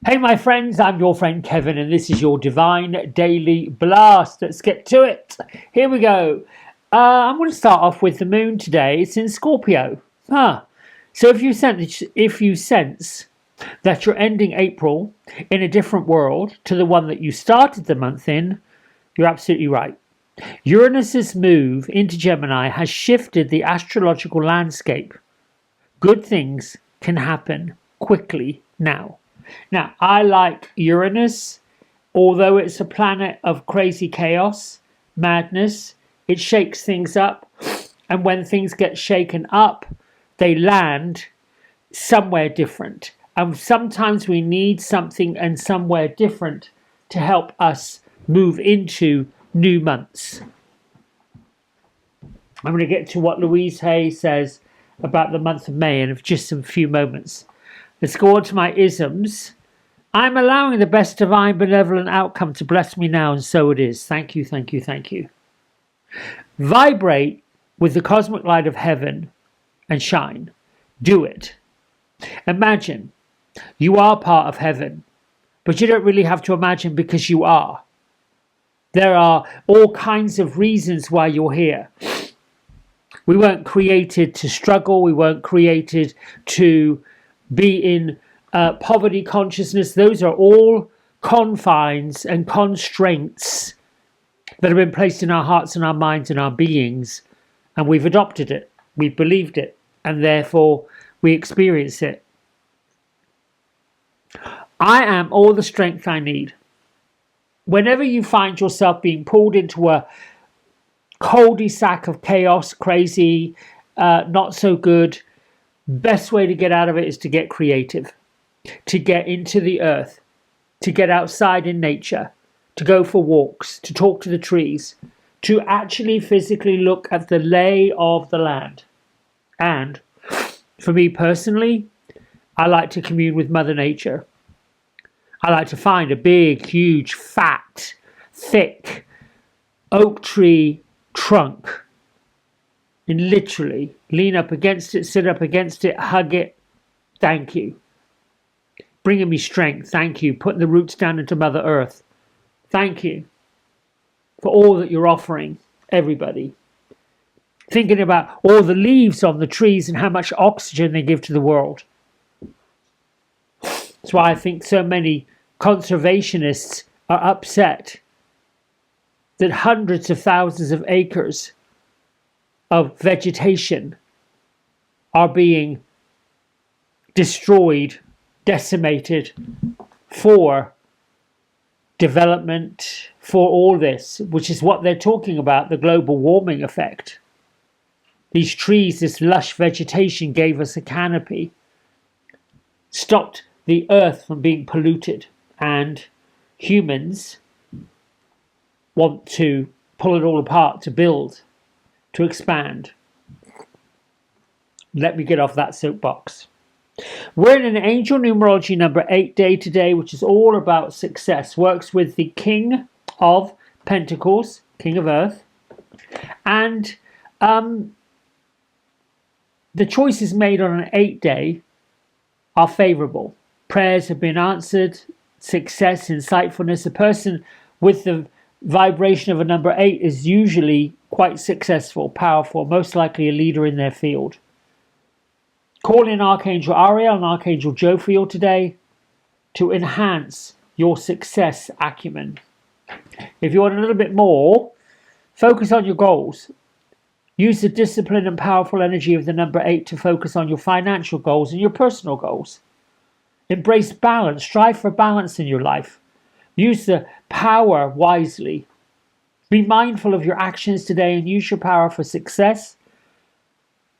Hey, my friends, I'm your friend Kevin, and this is your Divine Daily Blast. Let's get to it. Here we go. I'm going to start off with the moon today. It's in Scorpio. So if you sense that you're ending April in a different world to the one that you started the month in, you're absolutely right. Uranus's move into Gemini has shifted the astrological landscape. Good things can happen quickly now. Now, I like Uranus, although it's a planet of crazy chaos, madness, it shakes things up. And when things get shaken up, they land somewhere different. And sometimes we need something and somewhere different to help us move into new months. I'm going to get to what Louise Hay says about the month of May in just a few moments. Let's go on to my isms. I'm allowing the best divine benevolent outcome to bless me now, and so it is. Thank you, thank you, thank you. Vibrate with the cosmic light of heaven and shine. Do it. Imagine you are part of heaven, but you don't really have to imagine because you are. There are all kinds of reasons why you're here. We weren't created to struggle. We weren't created to be in poverty consciousness. Those are all confines and constraints that have been placed in our hearts and our minds and our beings, and we've adopted it, we've believed it, and therefore we experience it. I am all the strength I need. Whenever you find yourself being pulled into a cul-de-sac of chaos, crazy, not so good, best way to get out of it is to get creative, to get into the earth, to get outside in nature, to go for walks, to talk to the trees, to actually physically look at the lay of the land. And for me personally, I like to commune with Mother Nature. I like to find a big, huge, fat, thick oak tree trunk and literally lean up against it, sit up against it, hug it. Thank you. Bringing me strength. Thank you. Putting the roots down into Mother Earth. Thank you for all that you're offering everybody. Thinking about all the leaves on the trees and how much oxygen they give to the world. That's why I think so many conservationists are upset that hundreds of thousands of acres of vegetation are being destroyed, decimated for development, for all this, which is what they're talking about, the global warming effect. These trees, this lush vegetation gave us a canopy, stopped the earth from being polluted, and humans want to pull it all apart to build, to expand. Let me get off that soapbox. We're in an angel numerology number 8 day today, which is all about success. Works with the King of Pentacles, King of Earth. And the choices made on an 8 day are favorable. Prayers have been answered. Success, insightfulness. A person with the vibration of a number 8 is usually quite successful, powerful, most likely a leader in their field. Call in Archangel Ariel and Archangel Jophiel today to enhance your success acumen. If you want a little bit more, focus on your goals. Use the discipline and powerful energy of the number 8 to focus on your financial goals and your personal goals. Embrace balance. Strive for balance in your life. Use the power wisely. Be mindful of your actions today and use your power for success,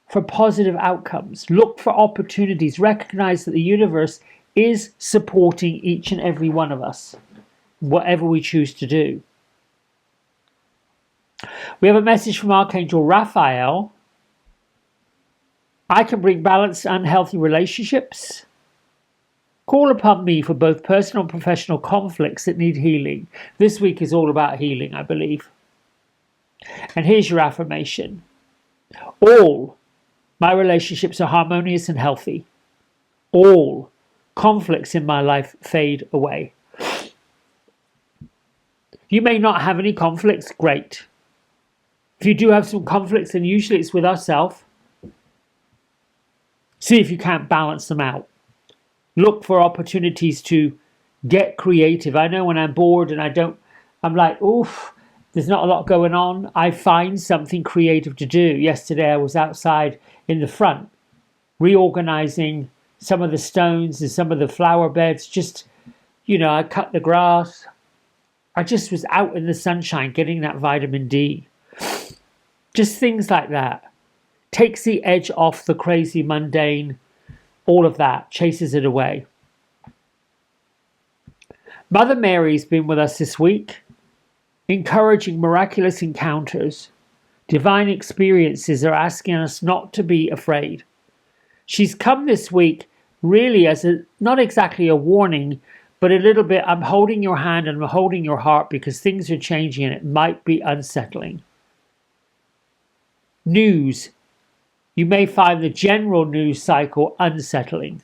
for positive outcomes. Look for opportunities. Recognize that the universe is supporting each and every one of us, whatever we choose to do. We have a message from Archangel Raphael. I can bring balanced and healthy relationships. Call upon me for both personal and professional conflicts that need healing. This week is all about healing, I believe. And here's your affirmation. All my relationships are harmonious and healthy. All conflicts in my life fade away. You may not have any conflicts, great. If you do have some conflicts, then usually it's with ourselves. See if you can't balance them out. Look for opportunities to get creative. I know when I'm bored and I'm like, oof, there's not a lot going on. I find something creative to do. Yesterday I was outside in the front, reorganizing some of the stones and some of the flower beds. Just, I cut the grass. I just was out in the sunshine getting that vitamin D. Just things like that. Takes the edge off the crazy, mundane, all of that, chases it away. Mother Mary's been with us this week, encouraging miraculous encounters. Divine experiences are asking us not to be afraid. She's come this week really as not exactly a warning, but a little bit, I'm holding your hand and I'm holding your heart because things are changing and it might be unsettling. News. You may find the general news cycle unsettling.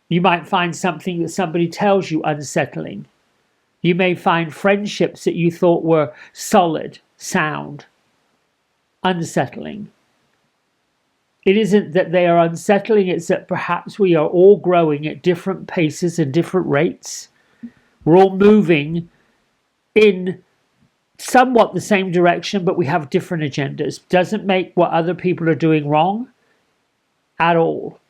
You might find something that somebody tells you unsettling. You may find friendships that you thought were solid, sound, unsettling. It isn't that they are unsettling, it's that perhaps we are all growing at different paces and different rates. We're all moving in somewhat the same direction, but we have different agendas. Doesn't make what other people are doing wrong at all.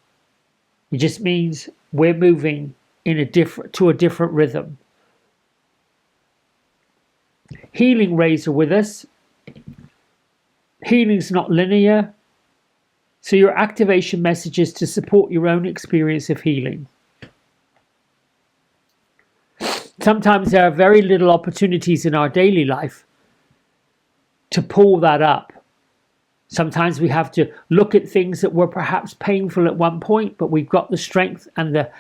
It just means we're moving to a different rhythm. Healing rays are with us. Healing's not linear. So your activation message is to support your own experience of healing. Sometimes there are very little opportunities in our daily life to pull that up. Sometimes we have to look at things that were perhaps painful at one point, but we've got the strength and the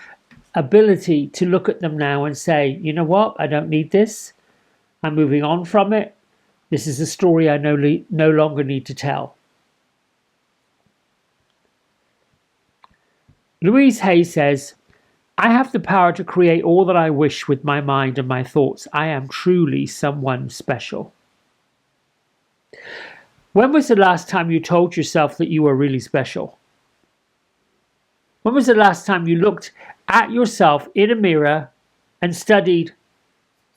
ability to look at them now and say, you know what, I don't need this. I'm moving on from it. This is a story I no longer need to tell. Louise Hay says, I have the power to create all that I wish with my mind and my thoughts. I am truly someone special. When was the last time you told yourself that you were really special? When was the last time you looked at yourself in a mirror and studied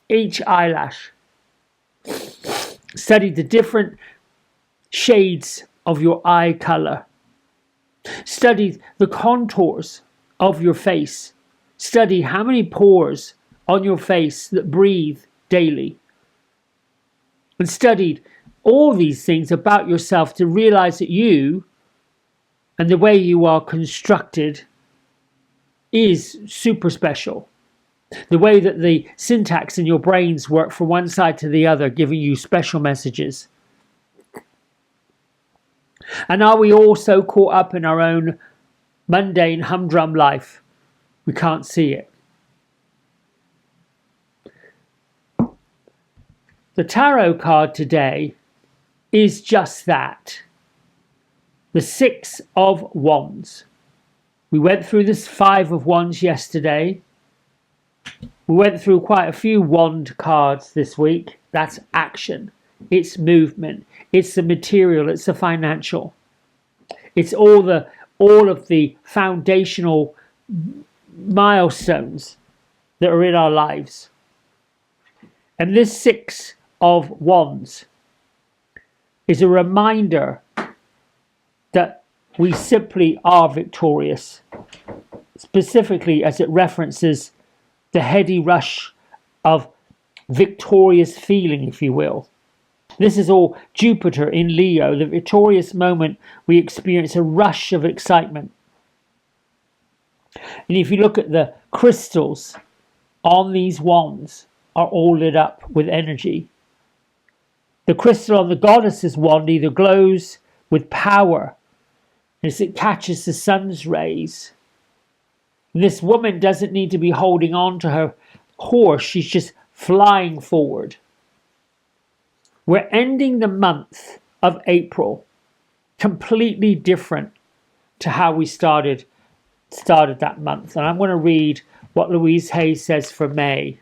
each eyelash? Studied the different shades of your eye color. Studied the contours of your face. Study how many pores on your face that breathe daily. And studied all these things about yourself to realize that you and the way you are constructed is super special. The way that the syntax in your brains work from one side to the other, giving you special messages. And are we all so caught up in our own mundane, humdrum life, we can't see it? The tarot card today is just that. The Six of Wands. We went through this Five of Wands yesterday. We went through quite a few wand cards this week. That's action. It's movement. It's the material. It's the financial. It's all of the foundational milestones that are in our lives. And this Six of Wands is a reminder that we simply are victorious, specifically as it references the heady rush of victorious feeling, if you will. This is all Jupiter in Leo, the victorious moment we experience a rush of excitement. And if you look at the crystals on these wands, are all lit up with energy. The crystal on the goddess's wand either glows with power as it catches the sun's rays. This woman doesn't need to be holding on to her horse, she's just flying forward. We're ending the month of April completely different to how we started started that month. And I'm going to read what Louise Hay says for May.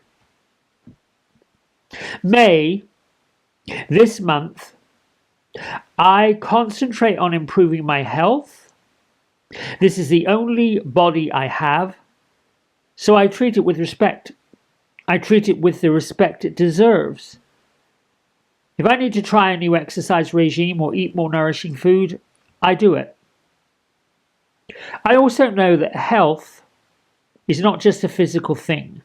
May, this month, I concentrate on improving my health. This is the only body I have, so I treat it with respect. I treat it with the respect it deserves. If I need to try a new exercise regime or eat more nourishing food, I do it. I also know that health is not just a physical thing.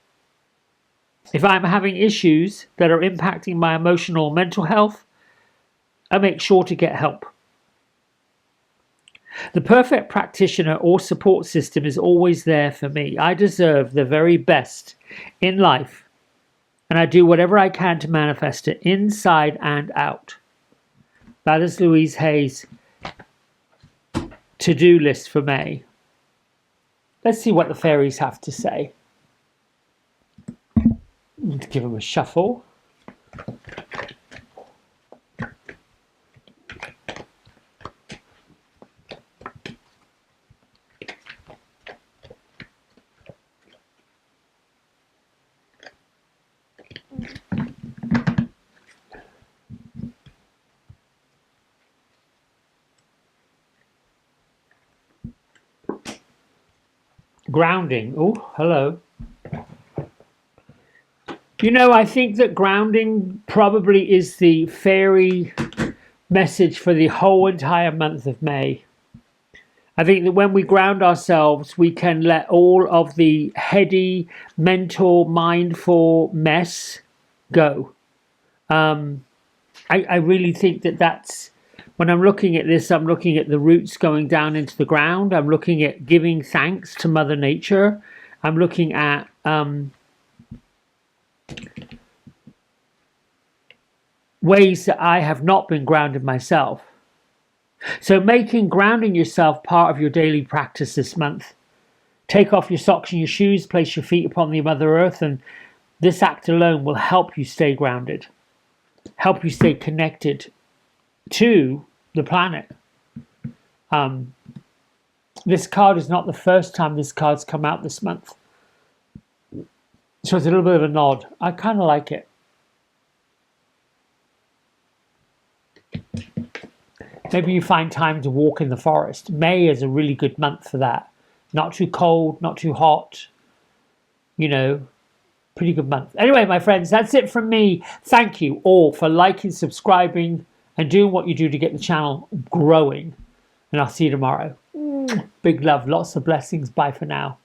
If I'm having issues that are impacting my emotional or mental health, I make sure to get help. The perfect practitioner or support system is always there for me. I deserve the very best in life, and I do whatever I can to manifest it inside and out. That is Louise Hay's to-do list for May. Let's see what the fairies have to say. Let's give them a shuffle. Grounding. Oh, hello. You know, I think that grounding probably is the fairy message for the whole entire month of May. I think that when we ground ourselves, we can let all of the heady, mental, mindful mess go. I really think that that's, when I'm looking at this, I'm looking at the roots going down into the ground. I'm looking at giving thanks to Mother Nature. I'm looking at ways that I have not been grounded myself. So making grounding yourself part of your daily practice this month. Take off your socks and your shoes, place your feet upon the Mother Earth, and this act alone will help you stay grounded, help you stay connected to the planet. This card is not the first time this card's come out this month. So it's a little bit of a nod. I kind of like it. Maybe you find time to walk in the forest. May is a really good month for that. Not too cold, not too hot. You know, pretty good month. Anyway, my friends, that's it from me. Thank you all for liking, subscribing, and doing what you do to get the channel growing. And I'll see you tomorrow. Big love, lots of blessings. Bye for now.